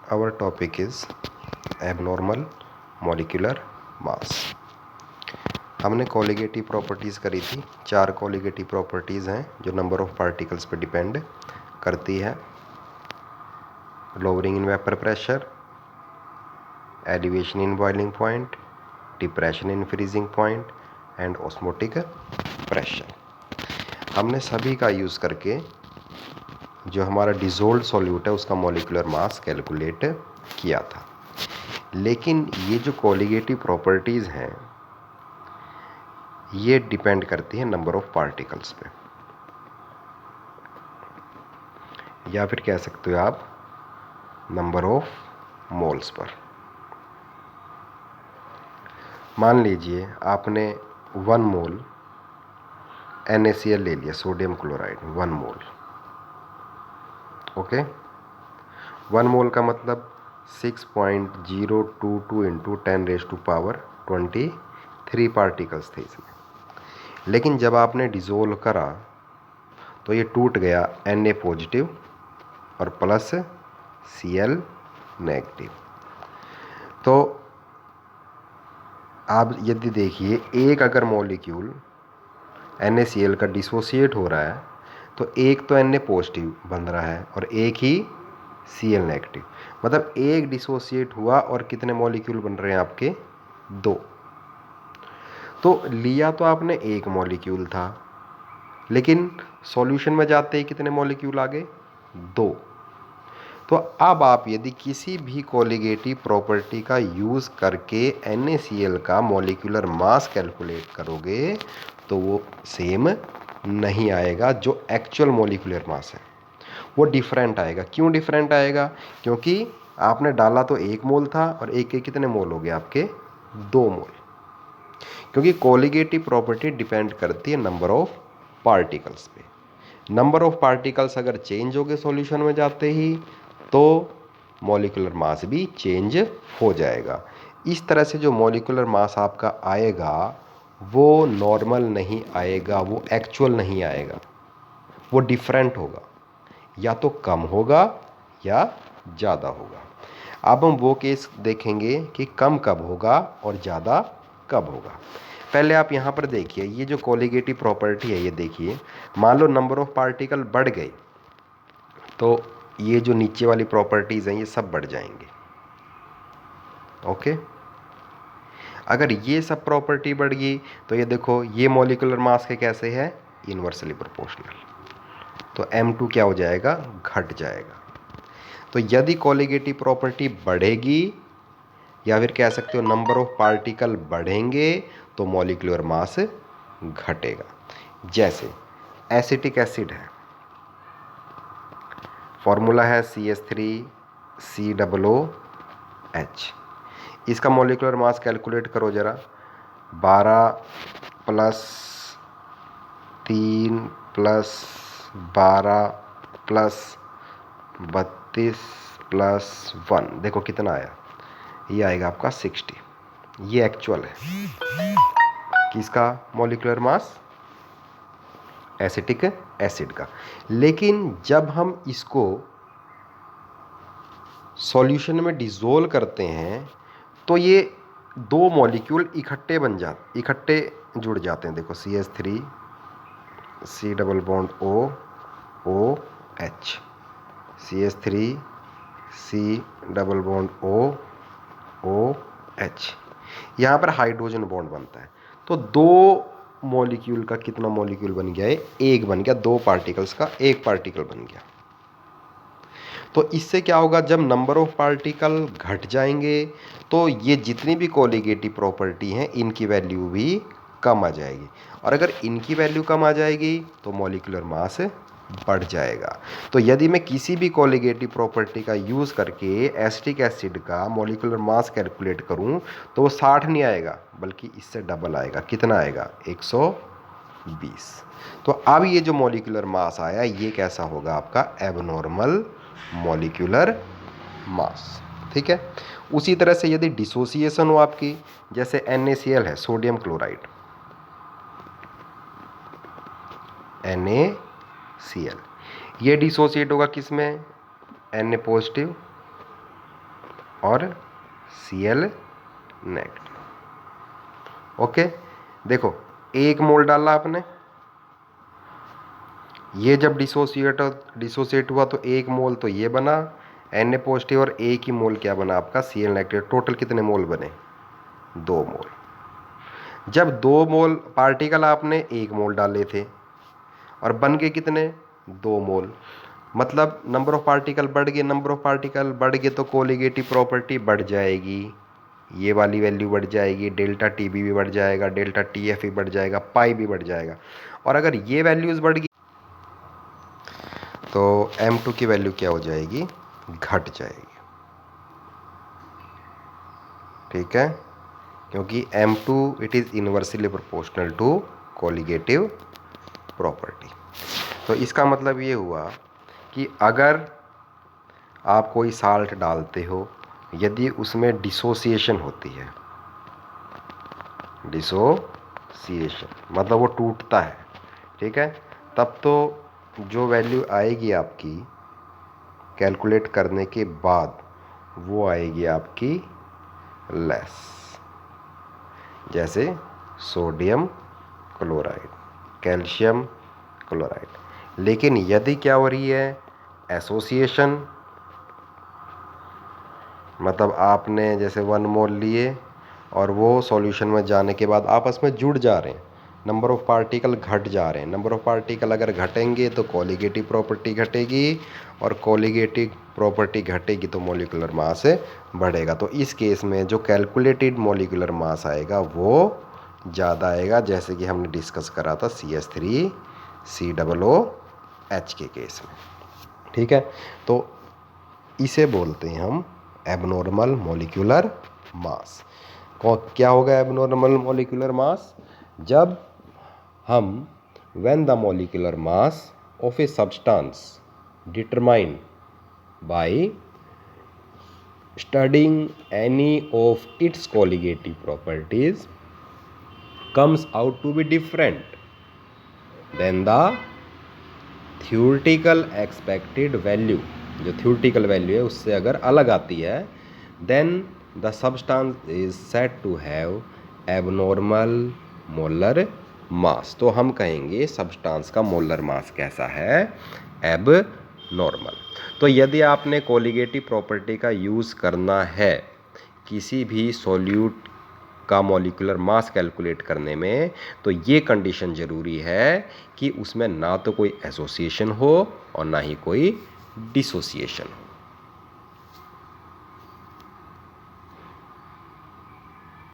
Our topic is abnormal molecular mass. हमने colligative properties करी थी। 4 कोलिगेटिव प्रॉपर्टीज़ हैं जो नंबर ऑफ पार्टिकल्स पे डिपेंड करती है। Lowering in vapour pressure, elevation in boiling point, depression in freezing point and osmotic pressure. हमने सभी का यूज़ करके जो हमारा डिज़ोल्व्ड सॉल्यूट है उसका मॉलिक्यूलर मास कैलकुलेट किया था। लेकिन ये जो कोलिगेटिव प्रॉपर्टीज़ हैं ये डिपेंड करती है नंबर ऑफ पार्टिकल्स पे, या फिर कह सकते हो आप नंबर ऑफ मोल्स पर। मान लीजिए आपने 1 मोल NaCl ले लिया, सोडियम क्लोराइड 1 मोल। ओके, 1 मोल का मतलब 6.022 इंटू 10⁻23 पार्टिकल्स थे इसमें। लेकिन जब आपने डिज़ोल्व करा तो ये टूट गया Na पॉजिटिव और प्लस Cl नेगेटिव। तो आप यदि देखिए एक अगर मॉलिक्यूल NaCl का डिसोसिएट हो रहा है तो एक तो Na पॉजिटिव बन रहा है और एक ही Cl नेगेटिव, मतलब एक डिसोसिएट हुआ और कितने मॉलिक्यूल बन रहे हैं आपके? 2। तो लिया तो आपने एक मॉलिक्यूल था, लेकिन सॉल्यूशन में जाते ही कितने मॉलिक्यूल आ गए? 2। तो अब आप यदि किसी भी कोलिगेटिव प्रॉपर्टी का यूज़ करके NaCl का मॉलिक्यूलर मास कैलकुलेट करोगे तो वो सेम नहीं आएगा। जो एक्चुअल मॉलिक्यूलर मास है वो डिफरेंट आएगा। क्यों डिफरेंट आएगा? क्योंकि आपने डाला तो 1 मोल था और एक के कितने मोल हो गए आपके? 2 मोल। क्योंकि कोलिगेटिव प्रॉपर्टी डिपेंड करती है नंबर ऑफ पार्टिकल्स पे। नंबर ऑफ पार्टिकल्स अगर चेंज हो गए सॉल्यूशन में जाते ही तो मॉलिक्यूलर मास भी चेंज हो जाएगा। इस तरह से जो मॉलिक्यूलर मास आपका आएगा वो नॉर्मल नहीं आएगा, वो एक्चुअल नहीं आएगा, वो डिफरेंट होगा। या तो कम होगा या ज़्यादा होगा। अब हम वो केस देखेंगे कि कम कब होगा और ज़्यादा कब होगा। पहले आप यहाँ पर देखिए, ये जो कोलिगेटिव प्रॉपर्टी है ये देखिए, मान लो नंबर ऑफ पार्टिकल बढ़ गए तो ये जो नीचे वाली प्रॉपर्टीज़ हैं ये सब बढ़ जाएंगे। ओके, अगर ये सब प्रॉपर्टी बढ़ गई तो ये देखो ये मॉलिक्यूलर मास के कैसे है? Inversely proportional. तो M2 क्या हो जाएगा? घट जाएगा। तो यदि कोलिगेटिव प्रॉपर्टी बढ़ेगी या फिर कह सकते हो नंबर ऑफ पार्टिकल बढ़ेंगे तो मॉलिक्यूलर मास घटेगा। जैसे एसिटिक एसिड है, फॉर्मूला है CH3COOH। इसका मॉलिक्यूलर मास कैलकुलेट करो ज़रा। 12 प्लस 3 प्लस 12 प्लस 32 प्लस 1, देखो कितना आया? ये आएगा आपका 60। ये एक्चुअल है किसका मॉलिक्यूलर मास? एसिटिक एसिड का। लेकिन जब हम इसको सॉल्यूशन में डिज़ोल्व करते हैं तो ये 2 मॉलिक्यूल इकट्ठे जुड़ जाते हैं। देखो CH3 C double bond OH, CH3 C double bond OH। यहाँ पर हाइड्रोजन बॉन्ड बनता है। तो 2 मॉलिक्यूल का कितना मॉलिक्यूल बन गया है? एक बन गया। 2 पार्टिकल्स का 1 पार्टिकल बन गया। तो इससे क्या होगा? जब नंबर ऑफ पार्टिकल घट जाएंगे तो ये जितनी भी कोलिगेटिव प्रॉपर्टी हैं इनकी वैल्यू भी कम आ जाएगी, और अगर इनकी वैल्यू कम आ जाएगी तो मॉलिक्यूलर मास बढ़ जाएगा। तो यदि मैं किसी भी कोलिगेटिव प्रॉपर्टी का यूज़ करके एसिटिक एसिड का मॉलिक्यूलर मास कैलकुलेट करूं तो वो 60 नहीं आएगा बल्कि इससे डबल आएगा। कितना आएगा? 120। तो अब ये जो मॉलिक्यूलर मास आया ये कैसा होगा? आपका एबनॉर्मल मॉलिक्यूलर मास। ठीक है। उसी तरह से यदि डिसोसिएशन हो आपकी, जैसे NaCl है, सोडियम क्लोराइड, NaCl, ये डिसोसिएट होगा किस में? Na पॉजिटिव और Cl नेगेटिव। ओके, देखो 1 मोल डाला आपने, ये जब डिसोसिएट हुआ तो 1 मोल तो ये बना Na पॉजिटिव, और 1 ही मोल क्या बना आपका Cl नेगेटिव। टोटल कितने मोल बने? 2 मोल। जब 2 मोल पार्टिकल आपने 1 मोल डाले थे और बन गए कितने? 2 मोल। मतलब नंबर ऑफ पार्टिकल बढ़ गए, नंबर ऑफ पार्टिकल बढ़ गए तो कोलिगेटिव प्रॉपर्टी बढ़ जाएगी, ये वाली वैल्यू बढ़ जाएगी, डेल्टा टी बी भी बढ़ जाएगा, डेल्टा टी एफ भी बढ़ जाएगा, पाई भी बढ़ जाएगा। और अगर ये वैल्यूज़ बढ़ गई तो M2 की वैल्यू क्या हो जाएगी? घट जाएगी। ठीक है, क्योंकि M2 it is inversely proportional to colligative property. तो इसका मतलब ये हुआ कि अगर आप कोई साल्ट डालते हो, यदि उसमें डिसोसिएशन होती है, डिसोसिएशन मतलब वो टूटता है, ठीक है, तब तो जो वैल्यू आएगी आपकी कैलकुलेट करने के बाद वो आएगी आपकी लेस, जैसे सोडियम क्लोराइड, कैल्शियम क्लोराइड। लेकिन यदि क्या हो रही है? एसोसिएशन, मतलब आपने जैसे 1 मोल लिए और वो सॉल्यूशन में जाने के बाद आपस में जुड़ जा रहे हैं, नंबर ऑफ पार्टिकल घट जा रहे हैं। नंबर ऑफ पार्टिकल अगर घटेंगे तो कोलिगेटिव प्रॉपर्टी घटेगी, और कोलिगेटिव प्रॉपर्टी घटेगी तो मॉलिक्यूलर मास बढ़ेगा। तो इस केस में जो कैलकुलेटेड मॉलिक्यूलर मास आएगा वो ज़्यादा आएगा, जैसे कि हमने डिस्कस करा था CH3COOH के केस में। ठीक है, तो इसे बोलते हैं हम एबनॉर्मल मॉलिक्यूलर मास। क्या होगा एबनॉर्मल मॉलिक्यूलर मास? जब हम when the molecular mass of a substance determined by studying any of its colligative properties comes out to be different than the theoretical expected value, जो theoretical value है उससे अगर अलग आती है, then the substance is said to have abnormal molar mass। तो हम कहेंगे सब्सटेंस का मोलर मास कैसा है? एबनॉर्मल। तो यदि आपने कोलिगेटिव प्रॉपर्टी का यूज़ करना है किसी भी सॉल्यूट का मॉलिक्यूलर मास कैलकुलेट करने में, तो ये कंडीशन ज़रूरी है कि उसमें ना तो कोई एसोसिएशन हो और ना ही कोई डिसोसिएशन हो।